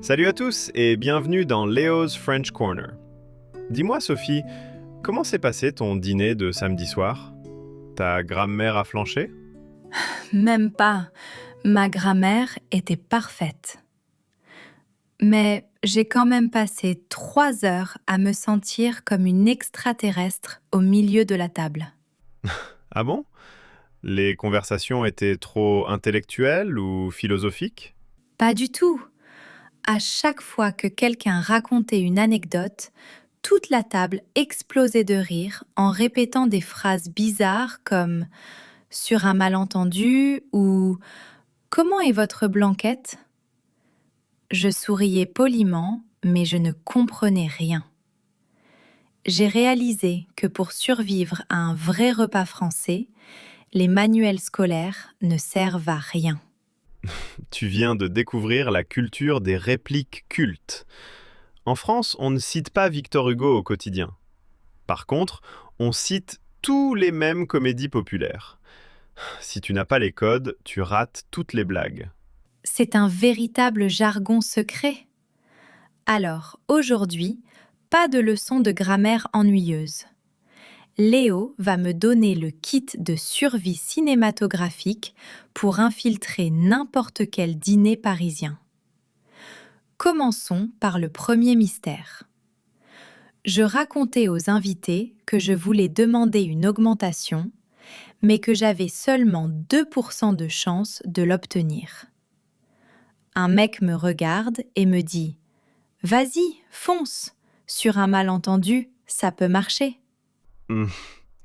Salut à tous et bienvenue dans Léo's French Corner. Dis-moi Sophie, comment s'est passé ton dîner de samedi soir? Ta grammaire a flanché? Même pas. Ma grammaire était parfaite. Mais j'ai quand même passé 3 heures à me sentir comme une extraterrestre au milieu de la table. Ah bon? Les conversations étaient trop intellectuelles ou philosophiques? Pas du tout. À chaque fois que quelqu'un racontait une anecdote, toute la table explosait de rire en répétant des phrases bizarres comme sur un malentendu ou comment est votre blanquette? Je souriais poliment, mais je ne comprenais rien. J'ai réalisé que pour survivre à un vrai repas français, les manuels scolaires ne servent à rien. Tu viens de découvrir la culture des répliques cultes. En France, on ne cite pas Victor Hugo au quotidien. Par contre, on cite tous les mêmes comédies populaires. Si tu n'as pas les codes, tu rates toutes les blagues. C'est un véritable jargon secret. Alors, aujourd'hui, pas de leçon de grammaire ennuyeuse. Léo va me donner le kit de survie cinématographique pour infiltrer n'importe quel dîner parisien. Commençons par le premier mystère. Je racontais aux invités que je voulais demander une augmentation, mais que j'avais seulement 2% de chance de l'obtenir. Un mec me regarde et me dit « Vas-y, fonce, sur un malentendu, ça peut marcher. » Hum,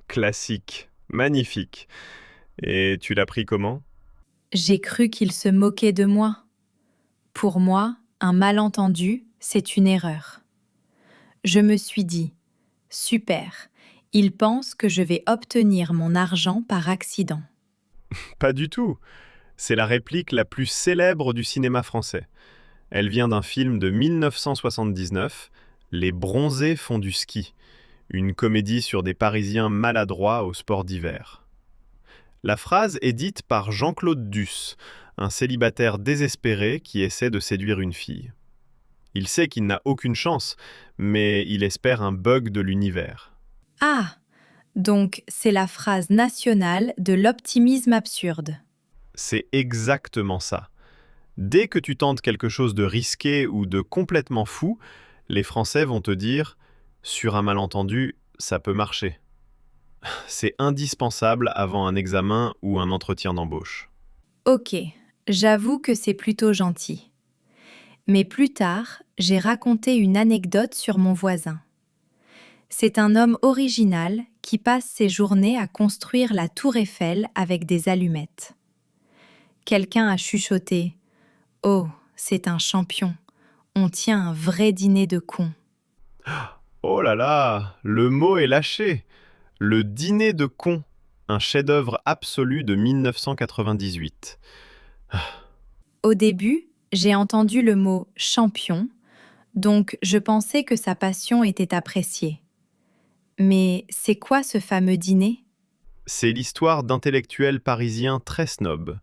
classique, magnifique. Et tu l'as pris comment? J'ai cru qu'il se moquait de moi. Pour moi, un malentendu, c'est une erreur. Je me suis dit « Super, il pense que je vais obtenir mon argent par accident. » Pas du tout. C'est la réplique la plus célèbre du cinéma français. Elle vient d'un film de 1979, Les Bronzés font du ski, une comédie sur des Parisiens maladroits au sport d'hiver. La phrase est dite par Jean-Claude Duss, un célibataire désespéré qui essaie de séduire une fille. Il sait qu'il n'a aucune chance, mais il espère un bug de l'univers. Ah, donc c'est la phrase nationale de l'optimisme absurde. C'est exactement ça. Dès que tu tentes quelque chose de risqué ou de complètement fou, les Français vont te dire « sur un malentendu, ça peut marcher ». C'est indispensable avant un examen ou un entretien d'embauche. Ok, j'avoue que c'est plutôt gentil. Mais plus tard, j'ai raconté une anecdote sur mon voisin. C'est un homme original qui passe ses journées à construire la tour Eiffel avec des allumettes. Quelqu'un a chuchoté « Oh, c'est un champion. On tient un vrai dîner de cons. » Oh là là, le mot est lâché. Le dîner de cons, un chef-d'œuvre absolu de 1998. Au début, j'ai entendu le mot « champion », donc je pensais que sa passion était appréciée. Mais c'est quoi ce fameux dîner? C'est l'histoire d'intellectuels parisiens très snobs.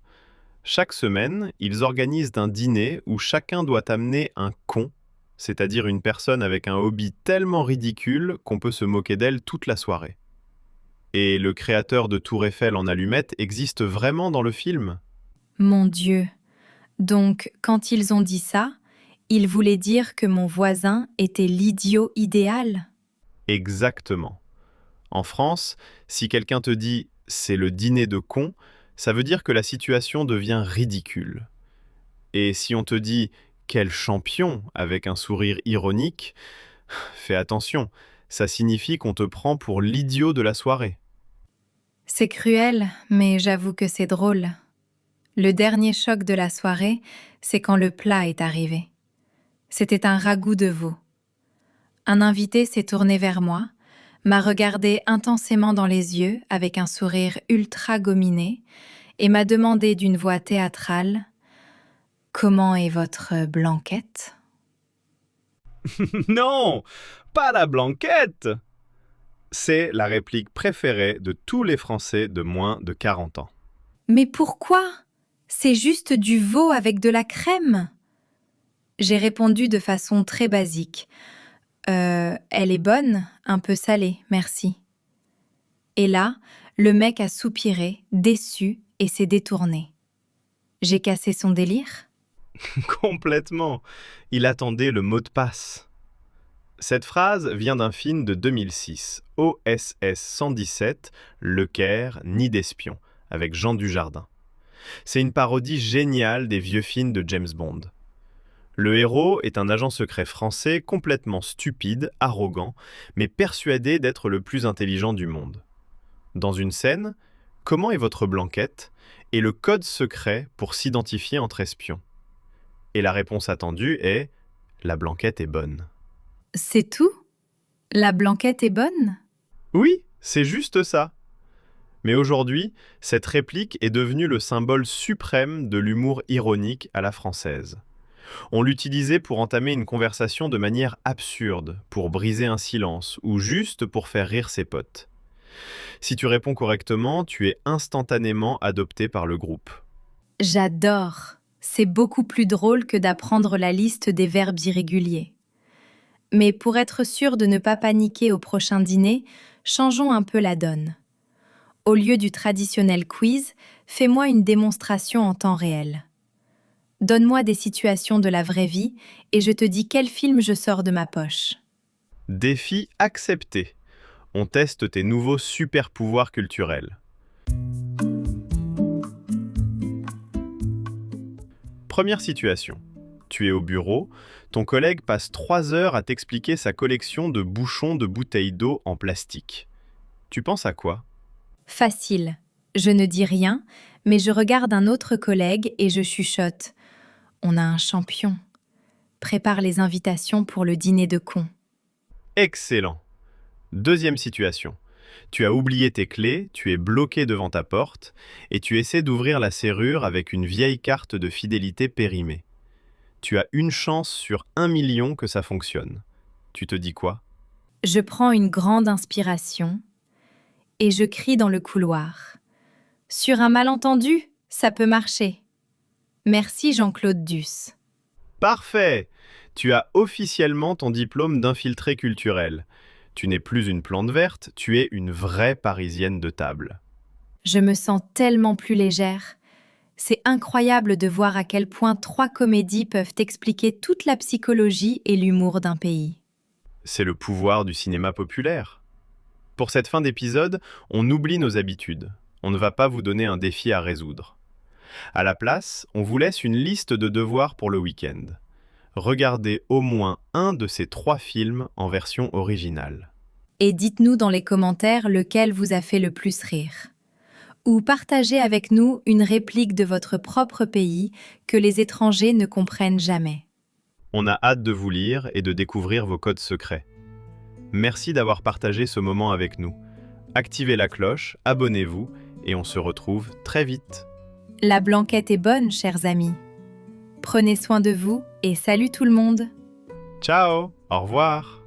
Chaque semaine, ils organisent un dîner où chacun doit amener un con, c'est-à-dire une personne avec un hobby tellement ridicule qu'on peut se moquer d'elle toute la soirée. Et le créateur de Tour Eiffel en allumettes existe vraiment dans le film? Mon Dieu! Donc, quand ils ont dit ça, ils voulaient dire que mon voisin était l'idiot idéal? Exactement. En France, si quelqu'un te dit «c'est le dîner de con», ça veut dire que la situation devient ridicule. Et si on te dit «quel champion» avec un sourire ironique, fais attention, ça signifie qu'on te prend pour l'idiot de la soirée. C'est cruel, mais j'avoue que c'est drôle. Le dernier choc de la soirée, c'est quand le plat est arrivé. C'était un ragoût de veau. Un invité s'est tourné vers moi, m'a regardé intensément dans les yeux avec un sourire ultra gominé et m'a demandé d'une voix théâtrale « Comment est votre blanquette ?» Non, pas la blanquette! C'est la réplique préférée de tous les Français de moins de 40 ans. Mais pourquoi? C'est juste du veau avec de la crème. J'ai répondu de façon très basique. Elle est bonne, un peu salée, merci. Et là, le mec a soupiré, déçu, et s'est détourné. J'ai cassé son délire? Complètement. Il attendait le mot de passe. Cette phrase vient d'un film de 2006, OSS 117, Le Caire, Nid d'espion, avec Jean Dujardin. C'est une parodie géniale des vieux films de James Bond. Le héros est un agent secret français complètement stupide, arrogant, mais persuadé d'être le plus intelligent du monde. Dans une scène, comment est votre blanquette et le code secret pour s'identifier entre espions. Et la réponse attendue est « La blanquette est bonne ». C'est tout? La blanquette est bonne? Oui, c'est juste ça. Mais aujourd'hui, cette réplique est devenue le symbole suprême de l'humour ironique à la française. On l'utilisait pour entamer une conversation de manière absurde, pour briser un silence ou juste pour faire rire ses potes. Si tu réponds correctement, tu es instantanément adopté par le groupe. J'adore. C'est beaucoup plus drôle que d'apprendre la liste des verbes irréguliers. Mais pour être sûr de ne pas paniquer au prochain dîner, changeons un peu la donne. Au lieu du traditionnel quiz, fais-moi une démonstration en temps réel. Donne-moi des situations de la vraie vie et je te dis quel film je sors de ma poche. Défi accepté. On teste tes nouveaux super pouvoirs culturels. Première situation. Tu es au bureau, ton collègue passe 3 heures à t'expliquer sa collection de bouchons de bouteilles d'eau en plastique. Tu penses à quoi? Facile. Je ne dis rien, mais je regarde un autre collègue et je chuchote. On a un champion. Prépare les invitations pour le dîner de cons. Excellent. Deuxième situation. Tu as oublié tes clés, tu es bloqué devant ta porte et tu essaies d'ouvrir la serrure avec une vieille carte de fidélité périmée. Tu as une chance sur 1 million que ça fonctionne. Tu te dis quoi? Je prends une grande inspiration et je crie dans le couloir. Sur un malentendu, ça peut marcher. Merci Jean-Claude Duss. Parfait! Tu as officiellement ton diplôme d'infiltré culturel. Tu n'es plus une plante verte, tu es une vraie Parisienne de table. Je me sens tellement plus légère. C'est incroyable de voir à quel point 3 comédies peuvent expliquer toute la psychologie et l'humour d'un pays. C'est le pouvoir du cinéma populaire. Pour cette fin d'épisode, on oublie nos habitudes. On ne va pas vous donner un défi à résoudre. À la place, on vous laisse une liste de devoirs pour le week-end. Regardez au moins un de ces 3 films en version originale. Et dites-nous dans les commentaires lequel vous a fait le plus rire. Ou partagez avec nous une réplique de votre propre pays que les étrangers ne comprennent jamais. On a hâte de vous lire et de découvrir vos codes secrets. Merci d'avoir partagé ce moment avec nous. Activez la cloche, abonnez-vous et on se retrouve très vite. La blanquette est bonne, chers amis. Prenez soin de vous et salut tout le monde. Ciao, au revoir.